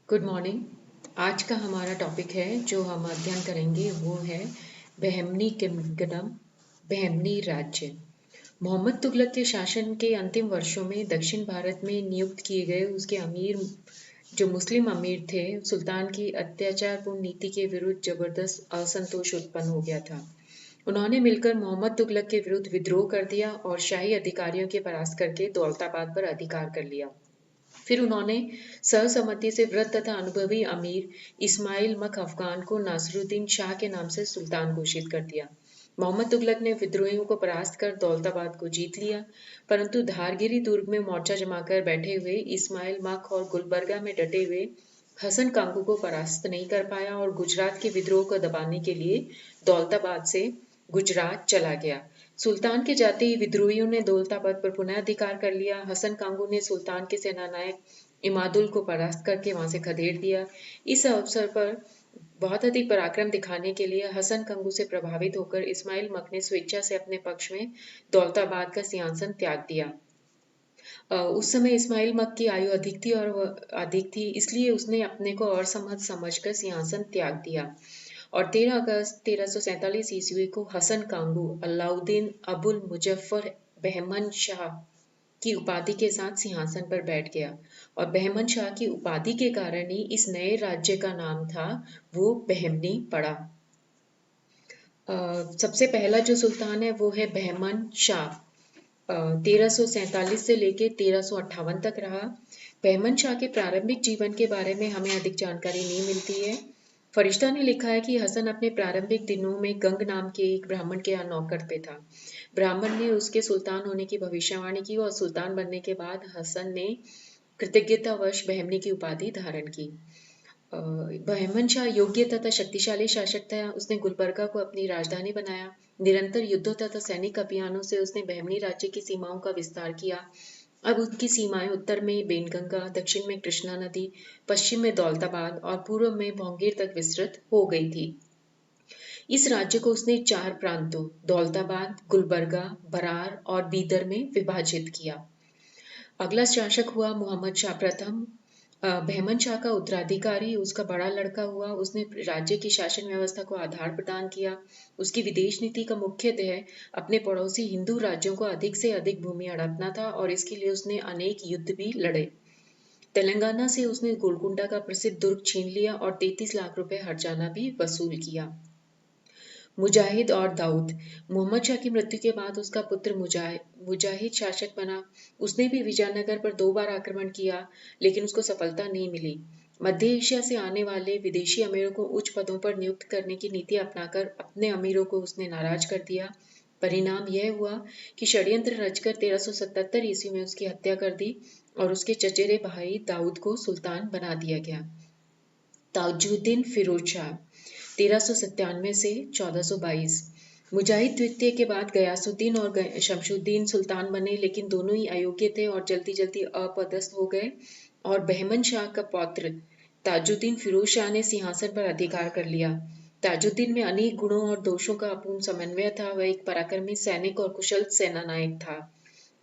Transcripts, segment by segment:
Good morning. आज का हमारा टॉपिक है जो हम अध्ययन करेंगे वो है बहमनी किंगडम, बहमनी राज्य। मोहम्मद तुगलक के शासन के अंतिम वर्षों में दक्षिण भारत में नियुक्त किए गए उसके अमीर जो मुस्लिम अमीर थे, सुल्तान की अत्याचारपूर्ण नीति के विरुद्ध जबरदस्त असंतोष उत्पन्न हो गया था। उन्होंने मिलकर मोहम्मद तुगलक के विरुद्ध विद्रोह कर दिया और शाही अधिकारियों के परास्त करके दौलताबाद पर अधिकार कर लिया। फिर उन्होंने सर्वसम्मति से वृद्ध तथा अनुभवी अमीर इस्माइल मक अफगान को नासरुद्दीन शाह के नाम से सुल्तान घोषित कर दिया। मोहम्मद तुगलक ने विद्रोहियों को परास्त कर दौलताबाद को जीत लिया, परंतु धारगिरी दुर्ग में मोर्चा जमाकर बैठे हुए इस्माइल मक और गुलबर्गा में डटे हुए हसन कांगू को परास्त नहीं कर पाया और गुजरात के विद्रोह को दबाने के लिए दौलताबाद से गुजरात चला गया। सुल्तान के जाते ही विद्रोहियों ने दौलताबाद पर पुनः अधिकार कर लिया। हसन कांगू ने सुल्तान के सेनानायक इमादुल को परास्त करके वहां से खदेड़ दिया। इस अवसर पर बहुत अधिक पराक्रम दिखाने के लिए हसन कंगू से प्रभावित होकर इस्माइल मक ने स्वेच्छा से अपने पक्ष में दौलताबाद का सिंहासन त्याग दिया। उस समय इस्माइल मक की आयु अधिक थी, इसलिए उसने अपने को असमर्थ समझकर सिंहासन त्याग दिया और 13 अगस्त 1347 ईस्वी को हसन कांगू अलाउद्दीन अबुल मुजफ्फर बहमन शाह की उपाधि के साथ सिंहासन पर बैठ गया और बहमन शाह की उपाधि के कारण ही इस नए राज्य का नाम था वो बहमनी पड़ा। सबसे पहला जो सुल्तान है वो है बहमन शाह। 1347 से लेके 1358 तक रहा। बहमन शाह के प्रारंभिक जीवन के बारे में हमें अधिक जानकारी नहीं मिलती है। फरिश्ता ने लिखा है कि हसन अपने प्रारंभिक दिनों में गंग नाम के एक ब्राह्मण के यहाँ नौकर पे था। ब्राह्मण ने उसके सुल्तान होने की भविष्यवाणी की और सुल्तान बनने के बाद हसन ने कृतज्ञतावश बहमनी की उपाधि धारण की। बहमन शाह योग्य तथा शक्तिशाली शासक था। उसने गुलबर्गा को अपनी राजधानी बनाया। निरंतर युद्धों तथा सैनिक अभियानों से उसने बहमनी राज्य की सीमाओं का विस्तार किया। अब उसकी सीमाएं उत्तर में बेनगंगा, दक्षिण में कृष्णा नदी, पश्चिम में दौलताबाद और पूर्व में भोंगीर तक विस्तृत हो गई थी। इस राज्य को उसने 4 प्रांतों दौलताबाद, गुलबर्गा, बरार और बीदर में विभाजित किया। अगला शासक हुआ मोहम्मद शाह प्रथम। बहमन शाह का उत्तराधिकारी उसका बड़ा लड़का हुआ। उसने राज्य की शासन व्यवस्था को आधार प्रदान किया। उसकी विदेश नीति का मुख्य ध्येय अपने पड़ोसी हिंदू राज्यों को अधिक से अधिक भूमि हड़पना था और इसके लिए उसने अनेक युद्ध भी लड़े। तेलंगाना से उसने गोलकुंडा का प्रसिद्ध दुर्ग छीन लिया और 33 लाख रुपए हर्जाना भी वसूल किया। मुजाहिद और दाऊद। मोहम्मद शाह की मृत्यु के बाद उसका पुत्र मुजाहिद शासक बना। उसने भी विजयनगर पर 2 बार आक्रमण किया, लेकिन उसको सफलता नहीं मिली। मध्य एशिया से आने वाले विदेशी अमीरों को उच्च पदों पर नियुक्त करने की नीति अपनाकर अपने अमीरों को उसने नाराज कर दिया। परिणाम यह हुआ कि षड्यंत्र रचकर 1377 ईस्वी में उसकी हत्या कर दी और उसके चचेरे भाई दाऊद को सुल्तान बना दिया गया। ताजुद्दीन फिरोज शाह 1397 से 1422। मुजाहिद द्वितीय के बाद गयासुद्दीन और शमशुद्दीन सुल्तान बने, लेकिन दोनों ही अयोग्य थे और जल्दी जल्दी अपदस्थ हो गए और बहमन शाह का पौत्र ताजुद्दीन फिरोज शाह ने सिंहासन पर अधिकार कर लिया। ताजुद्दीन में अनेक गुणों और दोषों का अपूर्ण समन्वय था। वह एक पराक्रमी सैनिक और कुशल सेनानायक था।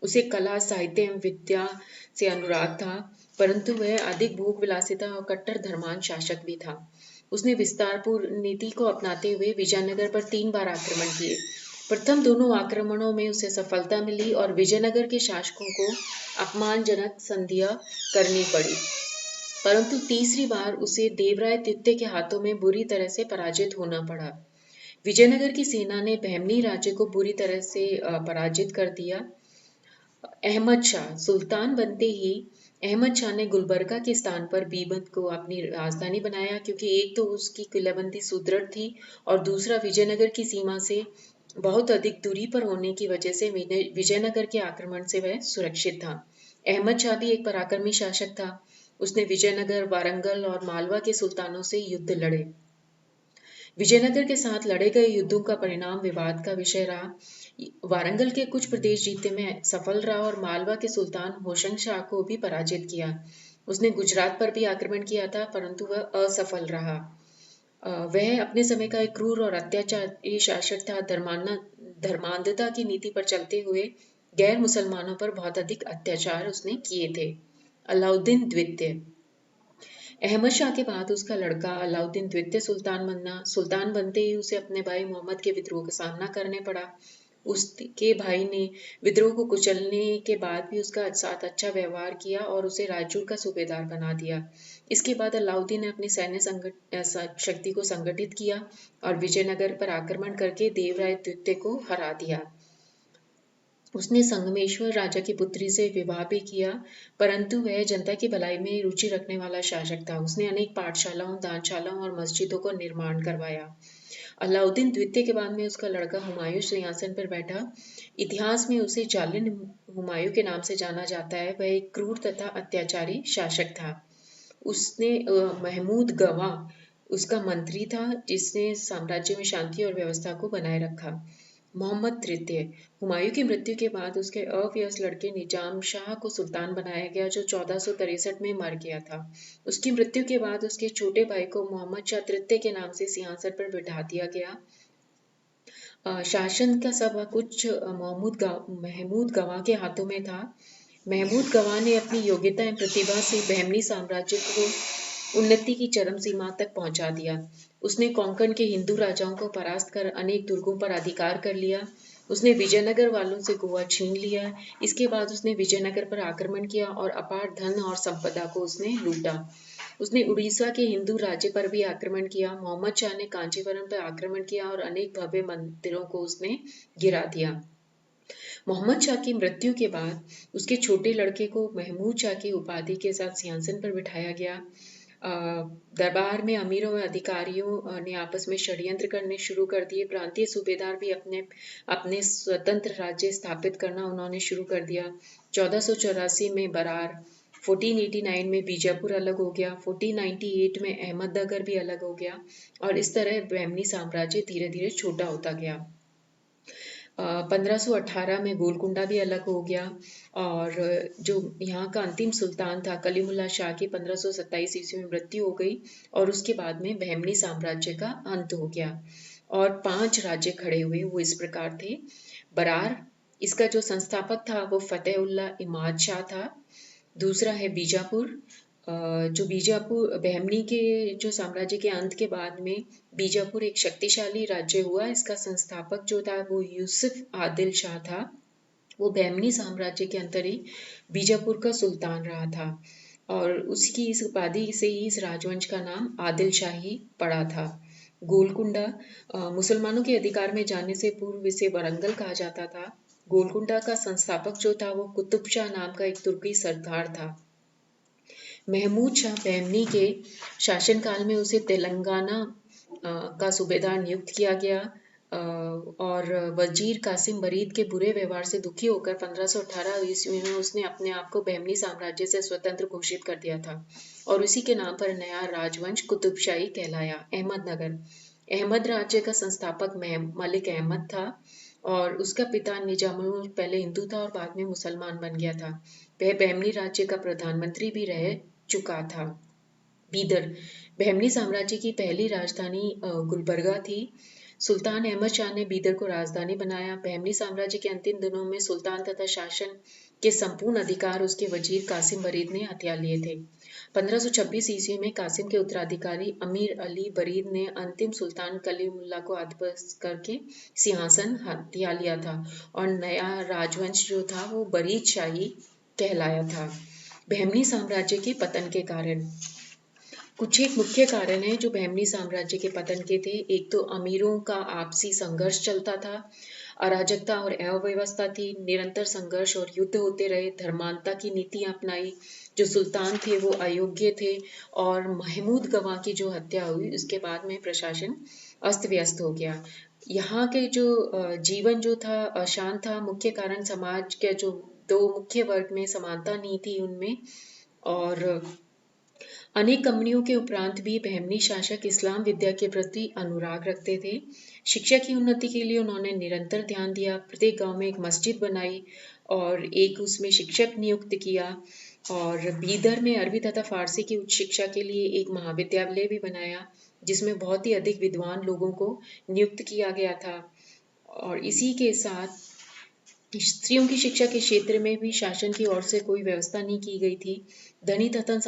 उसे कला, साहित्य एवं विद्या से अनुराग था, परंतु वह अधिक भोग विलासिता और कट्टर धर्मांध शासक भी था। उसने विस्तारपूर्ण नीति को अपनाते हुए विजयनगर पर 3 बार आक्रमण किए। प्रथम दोनों आक्रमणों में उसे सफलता मिली और विजयनगर के शासकों को अपमानजनक संधियां करनी पड़ी, परंतु तीसरी बार उसे देवराय तृतीय के हाथों में बुरी तरह से पराजित होना पड़ा। विजयनगर की सेना ने बहमनी राज्य को बुरी तरह से पराजित कर दिया। अहमद शाह सुल्तान बनते ही अहमद शाह ने गुलबर्गा के स्थान पर बीबंद को अपनी राजधानी बनाया, क्योंकि एक तो उसकी किलाबंदी सुदृढ़ थी और दूसरा विजयनगर की सीमा से बहुत अधिक दूरी पर होने की वजह से विजयनगर के आक्रमण से वह सुरक्षित था। अहमद शाह भी एक पराक्रमी शासक था। उसने विजयनगर, वारंगल और मालवा के सुल्तानों से युद्ध लड़े। विजयनगर के साथ लड़े गए युद्धों का परिणाम विवाद का विषय रहा। वारंगल के कुछ प्रदेश जीतने में सफल रहा और मालवा के सुल्तान होशंग शाह को भी पराजित किया। उसने गुजरात पर भी आक्रमण किया था, परंतु वह असफल रहा। वह अपने समय का एक क्रूर और अत्याचारी शासक था। धर्मांधता की नीति पर चलते हुए गैर मुसलमानों पर बहुत अधिक अत्याचार उसने किए थे। अलाउद्दीन द्वितीय अहमद शाह के बाद उसका लड़का अलाउद्दीन द्वितीय सुल्तान बनना। सुल्तान बनते ही उसे अपने भाई मोहम्मद के विद्रोह का सामना करने पड़ा। उसके भाई ने विद्रोह को कुचलने के बाद भी उसका साथ अच्छा व्यवहार किया और उसे रायचूर का सूबेदार बना दिया। इसके बाद अलाउद्दीन ने अपनी शक्ति को संगठित किया और विजयनगर पर आक्रमण करके देवराय द्वितीय को हरा दिया। उसने संगमेश्वर राजा की पुत्री से विवाह भी किया, परंतु वह जनता की भलाई में रुचि रखने वाला शासक था। उसने अनेक पाठशालाओं, दानशालाओं और मस्जिदों को निर्माण करवाया। अलाउद्दीन द्वितीय के बाद में उसका लड़का हुमायूं सिंहासन पर बैठा। इतिहास में उसे जालिम हुमायूं के नाम से जाना जाता है। वह एक क्रूर तथा अत्याचारी शासक था। उसने महमूद गवा उसका मंत्री था, जिसने साम्राज्य में शांति और व्यवस्था को बनाए रखा। मोहम्मद तृतीय हुमायूं की मृत्यु के बाद उसके अवयस लड़के निजाम शाह को सुल्तान बनाया गया, जो 1463 में मर गया था। उसकी मृत्यु के बाद उसके छोटे भाई को मोहम्मद शाह तृतीय के नाम से सिंहासन पर बिठा दिया गया। शासन का सब कुछ महमूद गवा के हाथों में था। महमूद गवा ने अपनी योग्यता एवं प्रतिभा से बहमनी साम्राज्य को उन्नति की चरम सीमा तक पहुंचा दिया। उसने कोंकण के हिंदू राजाओं को परास्त कर अनेक दुर्गों पर अधिकार कर लिया। उसने विजयनगर वालों से गोवा छीन लिया। इसके बाद उसने विजयनगर पर आक्रमण किया और अपार धन और संपदा को उसने लूटा। उसने उड़ीसा के हिंदू राज्य पर भी आक्रमण किया। मोहम्मद शाह ने कांचीपुरम पर आक्रमण किया और अनेक भव्य मंदिरों को उसने गिरा दिया। मोहम्मद शाह की मृत्यु के बाद उसके छोटे लड़के को महमूद शाह की उपाधि के साथ सिंहासन पर बिठाया गया। दरबार में अमीरों व अधिकारियों ने आपस में षड्यंत्र करने शुरू कर दिए। प्रांतीय सूबेदार भी अपने अपने स्वतंत्र राज्य स्थापित करना उन्होंने शुरू कर दिया। 1484 में बरार, 1489 में बीजापुर अलग हो गया, 1498 में अहमदनगर भी अलग हो गया और इस तरह बहमनी साम्राज्य धीरे धीरे छोटा होता गया। 1518 में गोलकुंडा भी अलग हो गया और जो यहाँ का अंतिम सुल्तान था कलीमुल्ला शाह की 1527 ईस्वी में मृत्यु हो गई और उसके बाद में बहमनी साम्राज्य का अंत हो गया और 5 राज्य खड़े हुए। वो इस प्रकार थे। बरार, इसका जो संस्थापक था वो फतेहुल्ला इमाद शाह था। दूसरा है बीजापुर, जो बीजापुर बहमनी के जो साम्राज्य के अंत के बाद में बीजापुर एक शक्तिशाली राज्य हुआ। इसका संस्थापक जो था वो यूसुफ आदिल शाह था। वो बहमनी साम्राज्य के अंतर ही बीजापुर का सुल्तान रहा था और उसकी इस उपाधि से ही इस राजवंश का नाम आदिल शाही पड़ा था। गोलकुंडा मुसलमानों के अधिकार में जाने से पूर्व इसे वरंगल कहा जाता था। गोलकुंडा का संस्थापक जो था वो कुतुब शाह नाम का एक तुर्की सरदार था। महमूद शाह बहमनी के शासनकाल में उसे तेलंगाना का सूबेदार नियुक्त किया गया और वजीर कासिम बरीद के बुरे व्यवहार से दुखी होकर 1518 ईस्वी में उसने अपने आप को बहमनी साम्राज्य से स्वतंत्र घोषित कर दिया था और उसी के नाम पर नया राजवंश कुतुबशाही कहलाया। अहमदनगर, अहमद राज्य का संस्थापक मलिक अहमद था और उसका पिता निजामुल पहले हिंदू था और बाद में मुसलमान बन गया था। वह बहमनी राज्य का प्रधानमंत्री भी रह चुका था। बीदर, बहमनी साम्राज्य की पहली राजधानी गुलबर्गा थी। सुल्तान अहमद शाह ने बीदर को राजधानी बनाया। बहमनी साम्राज्य के अंतिम दिनों में सुल्तान तथा शासन के संपूर्ण अधिकार उसके वजीर कासिम बरीद ने हथिया लिए थे। 1526 ईस्वी में कासिम के उत्तराधिकारी अमीर अली बरीद ने अंतिम सुल्तान कलीमुल्ला को अदबस्त करके सिंहासन हथिया लिया था और नया राजवंश जो था वो बरीद शाही कहलाया था। बहमनी साम्राज्य के पतन के कारण कुछ एक मुख्य कारण है जो बहमनी साम्राज्य के पतन के थे। एक तो अमीरों का आपसी संघर्ष चलता था, अराजकता और अव्यवस्था थी, निरंतर संघर्ष और युद्ध होते रहे, धर्मांता की नीति अपनाई, जो सुल्तान थे वो अयोग्य थे और महमूद गवा की जो हत्या हुई उसके बाद में प्रशासन अस्त व्यस्त हो गया। यहाँ के जो जीवन जो था अशांत था। मुख्य कारण समाज के जो दो मुख्य वर्ग में समानता नहीं थी उनमें और अनेक कम्पनियों के उपरांत भी बहमनी शासक इस्लाम विद्या के प्रति अनुराग रखते थे। शिक्षा की उन्नति के लिए उन्होंने निरंतर ध्यान दिया। प्रत्येक गांव में एक मस्जिद बनाई और एक उसमें शिक्षक नियुक्त किया और बीदर में अरबी तथा फारसी की उच्च शिक्षा के लिए एक महाविद्यालय भी बनाया जिसमें बहुत ही अधिक विद्वान लोगों को नियुक्त किया गया था। और इसी के साथ स्त्रियों की शिक्षा के क्षेत्र में भी शासन की ओर से कोई व्यवस्था नहीं की गई थी। धनी तथा